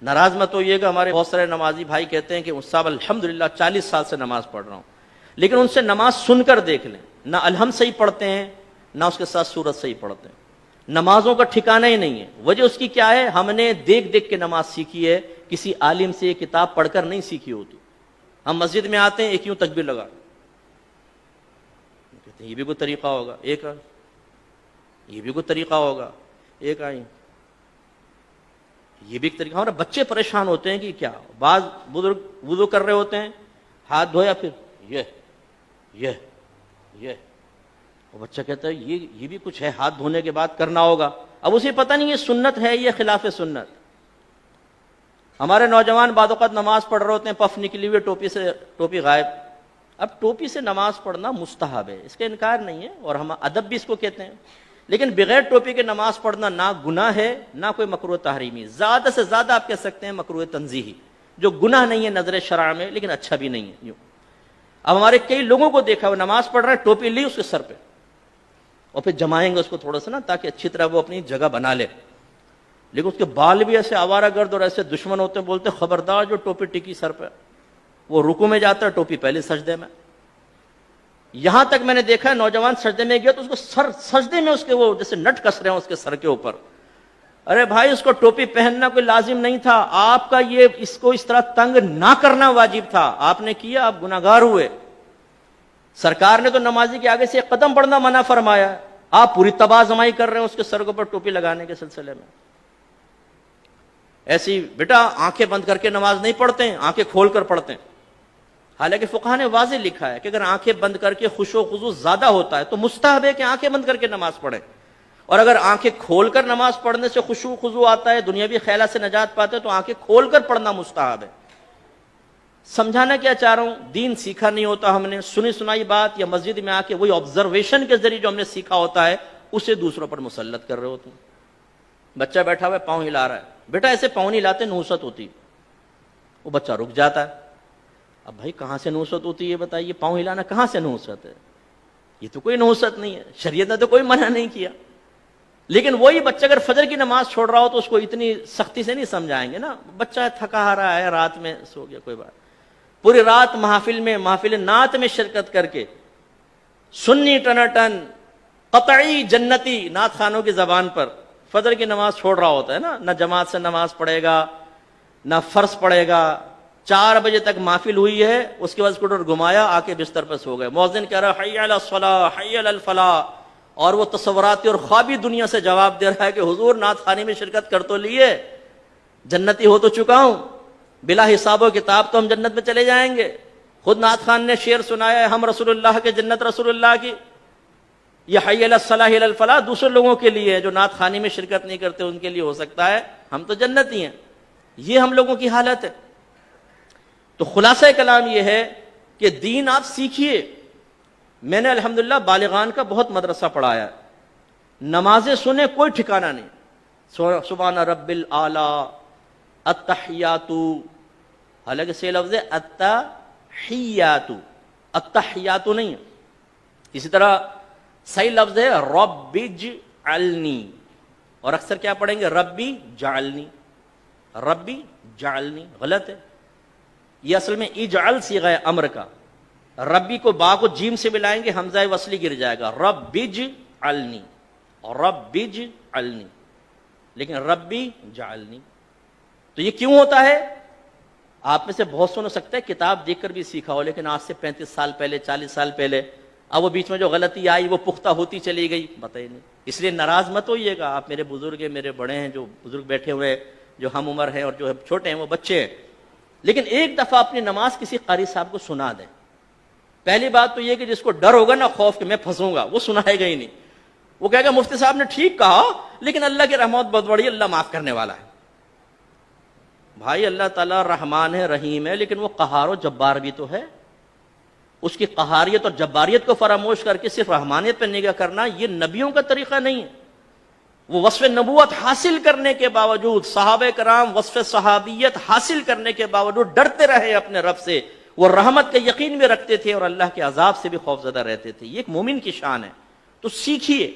ناراض مت ہوئیے گا، ہمارے بہت سارے نمازی بھائی کہتے ہیں کہ صاحب الحمدللہ 40 سال سے نماز پڑھ رہا ہوں، لیکن ان سے نماز سن کر دیکھ لیں، نہ الحمد صحیح پڑھتے ہیں نہ اس کے ساتھ سورت صحیح پڑھتے ہیں، نمازوں کا ٹھکانہ ہی نہیں ہے۔ وجہ اس کی کیا ہے؟ ہم نے دیکھ دیکھ کے نماز سیکھی ہے، کسی عالم سے کتاب پڑھ کر نہیں سیکھی ہوتی۔ ہم مسجد میں آتے ہیں، ایک یوں تکبیر لگا، کہتے ہیں یہ بھی کوئی طریقہ ہوگا، ایک یہ بھی کوئی طریقہ ہوگا، ایک آئی یہ بھی ایک طریقہ۔ ہمارے بچے پریشان ہوتے ہیں کہ کیا، بعض بزرگ وضو کر رہے ہوتے ہیں، ہاتھ دھویا پھر یہ وہ بچہ کہتا ہے یہ بھی کچھ ہے، ہاتھ دھونے کے بعد کرنا ہوگا۔ اب اسے پتہ نہیں یہ سنت ہے یہ خلاف سنت۔ ہمارے نوجوان بعض اوقات نماز پڑھ رہے ہوتے ہیں، پف نکلی ہوئی، ٹوپی غائب۔ اب ٹوپی سے نماز پڑھنا مستحب ہے، اس کا انکار نہیں ہے، اور ہم ادب بھی اس کو کہتے ہیں، لیکن بغیر ٹوپی کے نماز پڑھنا نہ گناہ ہے نہ کوئی مکروہ تحریمی، زیادہ سے زیادہ آپ کہہ سکتے ہیں مکروہ تنزیہی، جو گناہ نہیں ہے نظر شرع میں لیکن اچھا بھی نہیں ہے۔ یوں اب ہمارے کئی لوگوں کو دیکھا وہ نماز پڑھ رہا ہے، ٹوپی لی اس کے سر پہ، اور پھر جمائیں گے اس کو تھوڑا سا نا تاکہ اچھی طرح وہ اپنی جگہ بنا لے، لیکن اس کے بال بھی ایسے آوارہ گرد اور ایسے دشمن ہوتے ہیں، بولتے ہیں خبردار جو ٹوپی ٹکی سر پہ، وہ رکوع میں جاتا ہے ٹوپی پہلے سجدے میں۔ یہاں تک میں نے دیکھا ہے نوجوان سجدے میں گیا تو اس کو سجدے میں اس کے وہ جیسے نٹ کس رہے ہیں اس کے سر کے اوپر۔ ارے بھائی اس کو ٹوپی پہننا کوئی لازم نہیں تھا، آپ کا یہ اس کو اس طرح تنگ نہ کرنا واجب تھا، آپ نے کیا، آپ گناہگار ہوئے۔ سرکار نے تو نمازی کے آگے سے ایک قدم بڑھنا منع فرمایا، آپ پوری تباہ زمائی کر رہے ہیں اس کے سر کے اوپر ٹوپی لگانے کے سلسلے میں۔ ایسی بیٹا آنکھیں بند کر کے نماز نہیں پڑھتے ہیں، آنکھیں کھول کر پڑھتے ہیں۔ حالانکہ فقہ نے واضح لکھا ہے کہ اگر آنکھیں بند کر کے خشوع و خضوع زیادہ ہوتا ہے تو مستحب ہے کہ آنکھیں بند کر کے نماز پڑھیں، اور اگر آنکھیں کھول کر نماز پڑھنے سے خشوع و خضوع آتا ہے، دنیاوی خیالات سے نجات پاتے ہیں، تو آنکھیں کھول کر پڑھنا مستحب ہے۔ سمجھانا کیا چاہ رہا ہوں، دین سیکھا نہیں ہوتا ہم نے، سنی سنائی بات یا مسجد میں آ کے وہی آبزرویشن کے ذریعے جو ہم نے سیکھا ہوتا ہے اسے دوسروں پر مسلط کر رہے ہوتے ہیں۔ بچہ بیٹھا ہوا ہے، پاؤں ہلا رہا ہے، بیٹا ایسے پاؤں نہیں ہلاتے، نحوست ہوتی، وہ بچہ رک جاتا ہے۔ اب بھائی کہاں سے نحوست ہوتی ہے بتائیے، پاؤں ہلانا کہاں سے نحوست ہے؟ یہ تو کوئی نحوست نہیں ہے، شریعت نے تو کوئی منع نہیں کیا۔ لیکن وہی بچہ اگر فجر کی نماز چھوڑ رہا ہو تو اس کو اتنی سختی سے نہیں سمجھائیں گے نا، بچہ تھکا رہا ہے، رات میں سو گیا، کوئی بات، پوری رات محفل نعت میں شرکت کر کے سنی ٹناٹن قطعی جنتی نعت خانوں کی زبان پر فجر کی نماز چھوڑ رہا ہوتا ہے نا، نہ جماعت سے نماز پڑھے گا نہ فرض پڑھے گا، 4 بجے تک محفل ہوئی ہے، اس کے بعد اسکوٹر گھمایا، آ کے بستر پر سو گئے، مؤذن کہہ رہا حی علی الصلاۃ حی علی الفلاح، اور وہ تصوراتی اور خوابی دنیا سے جواب دے رہا ہے کہ حضور نعت خوانی میں شرکت کر تو لیے، جنتی ہو تو چکا ہوں، بلا حساب و کتاب تو ہم جنت میں چلے جائیں گے۔ خود نعت خان نے شعر سنایا ہے، ہم رسول اللہ کے جنت رسول اللہ کی، یہ حی علی الصلاح علی الفلاح دوسرے لوگوں کے لیے ہے، جو نعت خوانی میں شرکت نہیں کرتے ان کے لیے ہو سکتا ہے، ہم تو جنتی ہیں۔ یہ ہم لوگوں کی حالت ہے۔ تو خلاصہ کلام یہ ہے کہ دین آپ سیکھیے۔ میں نے الحمدللہ بالغان کا بہت مدرسہ پڑھایا، نمازیں سنیں کوئی ٹھکانہ نہیں، سبحان رب الاعلی، التحیات، حالانکہ سے لفظ ہے التحیات، التحیات نہیں ہے۔ اسی طرح صحیح لفظ ہے رب اجعلنی، اور اکثر کیا پڑھیں گے ربی جعلنی، ربی جعلنی، غلط ہے۔ یہ اصل میں اجعل صیغہ امر کا، ربی کو با کو جیم سے ملائیں گے حمزہ وصلی گر جائے گا، رب اجعلنی، رب اجعلنی، لیکن ربی جعلنی۔ تو یہ کیوں ہوتا ہے؟ آپ میں سے بہت سن ہو سکتا ہے کتاب دیکھ کر بھی سیکھا ہو، لیکن آج سے 35 سال پہلے 40 سال پہلے، اب وہ بیچ میں جو غلطی آئی وہ پختہ ہوتی چلی گئی، بتائیے نہیں۔ اس لیے ناراض مت ہوئیے گا، آپ میرے بزرگ ہیں، میرے بڑے ہیں، جو بزرگ بیٹھے ہوئے جو ہم عمر ہیں اور جو چھوٹے ہیں وہ بچے ہیں، لیکن ایک دفعہ اپنی نماز کسی قاری صاحب کو سنا دیں۔ پہلی بات تو یہ کہ جس کو ڈر ہوگا نا، خوف کہ میں پھنسوں گا، وہ سنائے گا ہی نہیں، وہ کہے گا مفتی صاحب نے ٹھیک کہا لیکن اللہ کی رحمت بہت بڑی ہے، اللہ معاف کرنے والا ہے۔ بھائی اللہ تعالیٰ رحمان ہے، رحیم ہے، لیکن وہ قہار و جبار بھی تو ہے۔ اس کی قہاریت اور جباریت کو فراموش کر کے صرف رحمانیت پہ نگاہ کرنا یہ نبیوں کا طریقہ نہیں ہے۔ وہ وصف نبوت حاصل کرنے کے باوجود، صحابہ کرام وصف صحابیت حاصل کرنے کے باوجود ڈرتے رہے اپنے رب سے، وہ رحمت کا یقین بھی رکھتے تھے اور اللہ کے عذاب سے بھی خوفزدہ رہتے تھے۔ یہ ایک مومن کی شان ہے۔ تو سیکھیے،